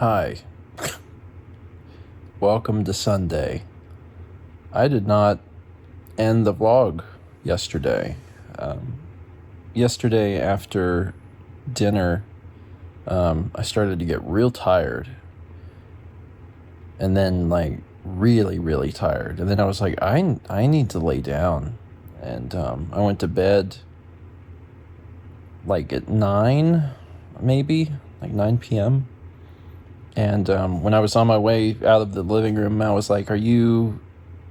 Hi, welcome to Sunday. I did not end the vlog yesterday. Yesterday after dinner, I started to get real tired. And then, really, really tired. And then I was like, I need to lay down. And I went to bed at 9, maybe, 9 p.m. And when I was on my way out of the living room, I was like, are you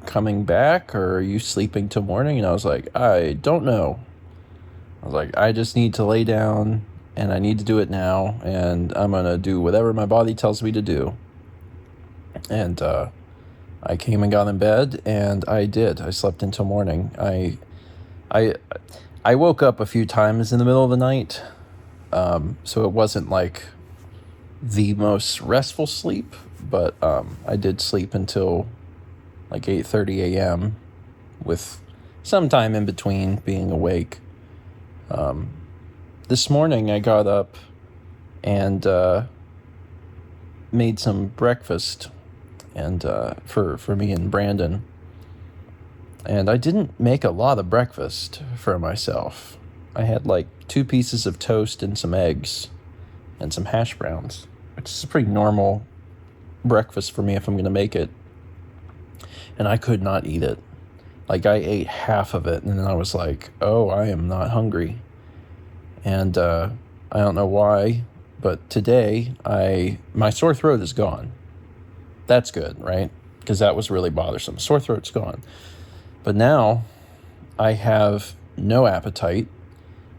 coming back or are you sleeping till morning? And I was like, I don't know. I was like, I just need to lay down and I need to do it now. And I'm going to do whatever my body tells me to do. And I came and got in bed and I did. I slept until morning. I woke up a few times in the middle of the night. So it wasn't like the most restful sleep, but I did sleep until 8:30 a.m. with some time in between being awake. This morning I got up and made some breakfast and for me and Brandon. And I didn't make a lot of breakfast for myself. I had 2 pieces of toast and some eggs and some hash browns, which is a pretty normal breakfast for me if I'm going to make it. And I could not eat it. I ate half of it, and then I was like, oh, I am not hungry. And I don't know why, but today, my sore throat is gone. That's good, right? Because that was really bothersome. Sore throat's gone. But now, I have no appetite,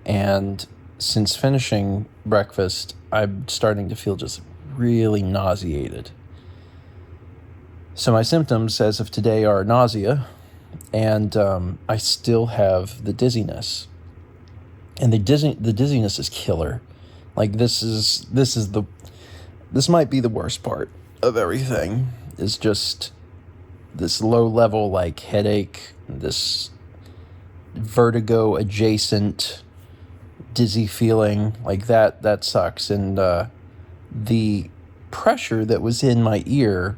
and since finishing breakfast, I'm starting to feel just really nauseated. So my symptoms as of today are nausea, and I still have the dizziness. And the dizziness is killer. This might be the worst part of everything, is just this low level headache, this vertigo adjacent dizzy feeling that sucks. And the pressure that was in my ear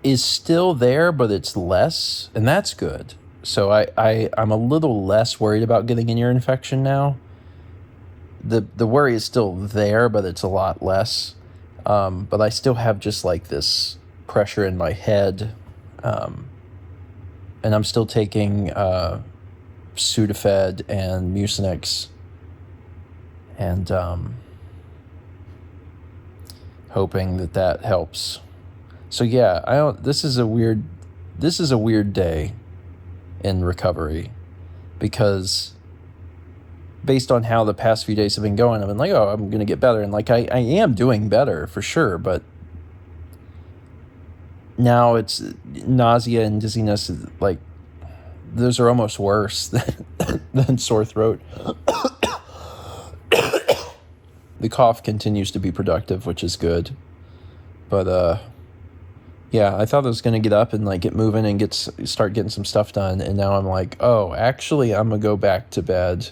is still there, but it's less, and that's good. So I'm a little less worried about getting an ear infection now. The worry is still there, but it's a lot less. But I still have just this pressure in my head. And I'm still taking Sudafed and Mucinex. And hoping that helps. So yeah, this is a weird day in recovery, because based on how the past few days have been going, I've been like, oh, I'm going to get better. And I am doing better for sure. But now it's nausea and dizziness. Those are almost worse than sore throat. The cough continues to be productive, which is good. But, yeah, I thought I was going to get up and get moving and start getting some stuff done. And now I'm like, oh, actually, I'm going to go back to bed.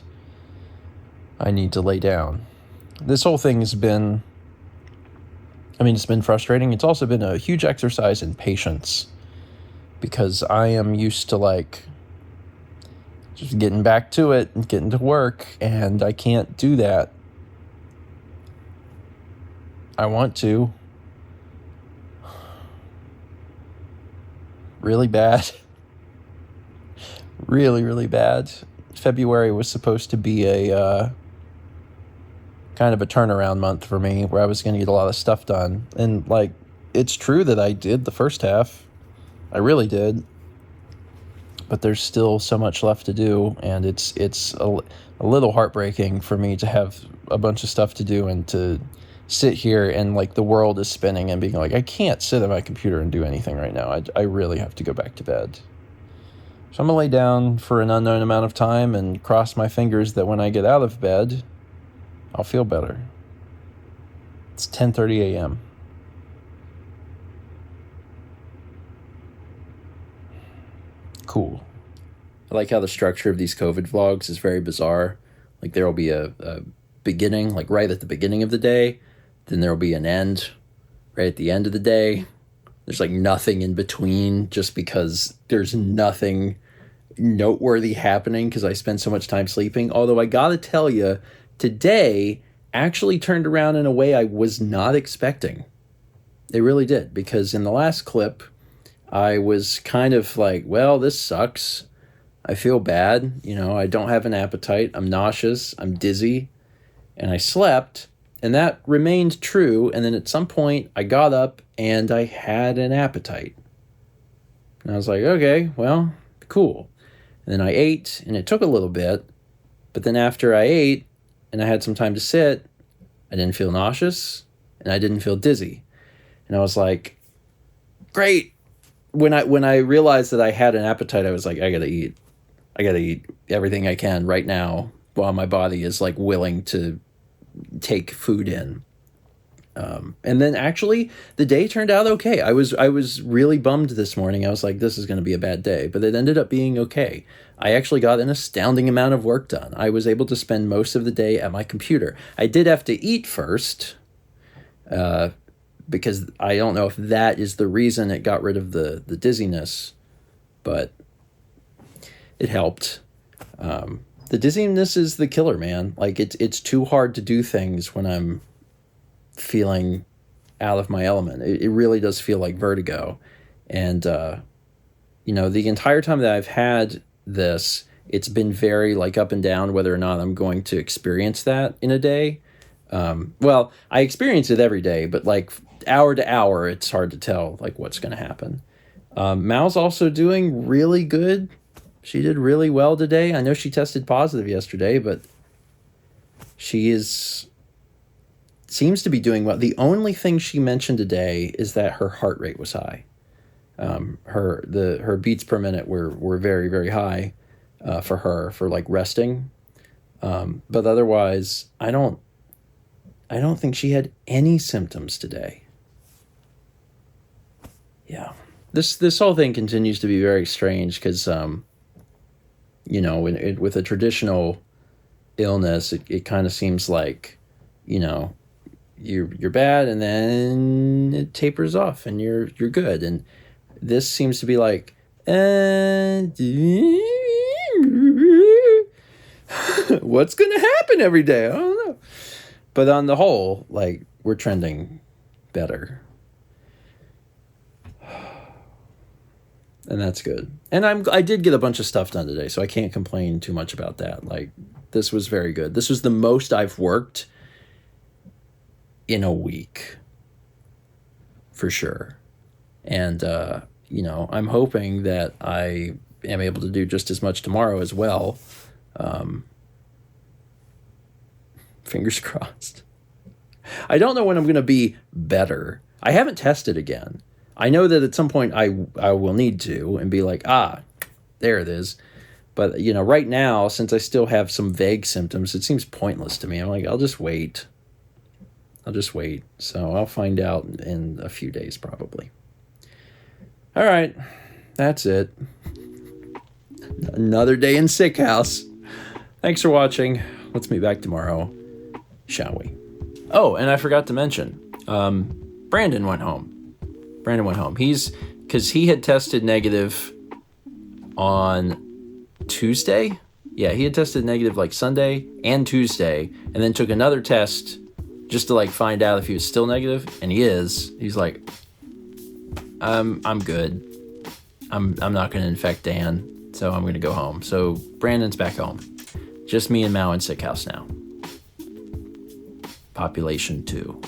I need to lay down. This whole thing has been, it's been frustrating. It's also been a huge exercise in patience, because I am used to just getting back to it and getting to work, and I can't do that. I want to. Really bad. Really, really bad. February was supposed to be a kind of a turnaround month for me, where I was going to get a lot of stuff done. And it's true that I did the first half. I really did. But there's still so much left to do, and it's a little heartbreaking for me to have a bunch of stuff to do and to sit here and the world is spinning and being I can't sit at my computer and do anything right now. I really have to go back to bed. So I'm going to lay down for an unknown amount of time and cross my fingers that when I get out of bed, I'll feel better. It's 10:30 a.m. Cool. I like how the structure of these COVID vlogs is very bizarre. There will be a beginning, right at the beginning of the day, then there'll be an end right at the end of the day. There's like nothing in between, just because there's nothing noteworthy happening because I spend so much time sleeping. Although I gotta tell you, today actually turned around in a way I was not expecting. It really did, because in the last clip, I was kind of like, well, this sucks. I feel bad. I don't have an appetite. I'm nauseous. I'm dizzy. And I slept. And that remained true. And then at some point, I got up and I had an appetite. And I was like, okay, well, cool. And then I ate, and it took a little bit. But then after I ate and I had some time to sit, I didn't feel nauseous and I didn't feel dizzy. And I was like, great. When I realized that I had an appetite, I was like, I gotta eat. I gotta eat everything I can right now while my body is like willing to take food in. And then actually the day turned out okay. I was really bummed this morning. I was like, this is going to be a bad day, but it ended up being okay. I actually got an astounding amount of work done. I was able to spend most of the day at my computer. I did have to eat first, because I don't know if that is the reason it got rid of the dizziness, but it helped. The dizziness is the killer, man. Like it's too hard to do things when I'm feeling out of my element. It really does feel like vertigo. And, the entire time that I've had this, it's been very like up and down whether or not I'm going to experience that in a day. Well, I experience it every day, but like hour to hour, it's hard to tell like what's going to happen. Mal's also doing really good. She did really well today. I know she tested positive yesterday, but she seems to be doing well. The only thing she mentioned today is that her heart rate was high. Her beats per minute were very, very high for her for like resting. But otherwise, I don't think she had any symptoms today. Yeah. This whole thing continues to be very strange because, with a traditional illness, it kind of seems like, you're bad and then it tapers off and you're good. And this seems to be like, what's going to happen every day? I don't know. But on the whole, like, we're trending better. And that's good. And I did get a bunch of stuff done today, so I can't complain too much about that. Like, this was very good. This was the most I've worked in a week, for sure. And, I'm hoping that I am able to do just as much tomorrow as well. Fingers crossed. I don't know when I'm going to be better. I haven't tested again. I know that at some point I will need to and be like, there it is. But, right now, since I still have some vague symptoms, it seems pointless to me. I'm like, I'll just wait. So I'll find out in a few days probably. All right. That's it. Another day in Sick House. Thanks for watching. Let's meet back tomorrow, shall we? Oh, and I forgot to mention, Brandon went home. Because he had tested negative on Tuesday. Yeah, he had tested negative like Sunday and Tuesday, and then took another test just to like find out if he was still negative, and he is. He's like, I'm good. I'm not going to infect Dan, so I'm going to go home. So Brandon's back home. Just me and Mao in Sick House now. Population 2.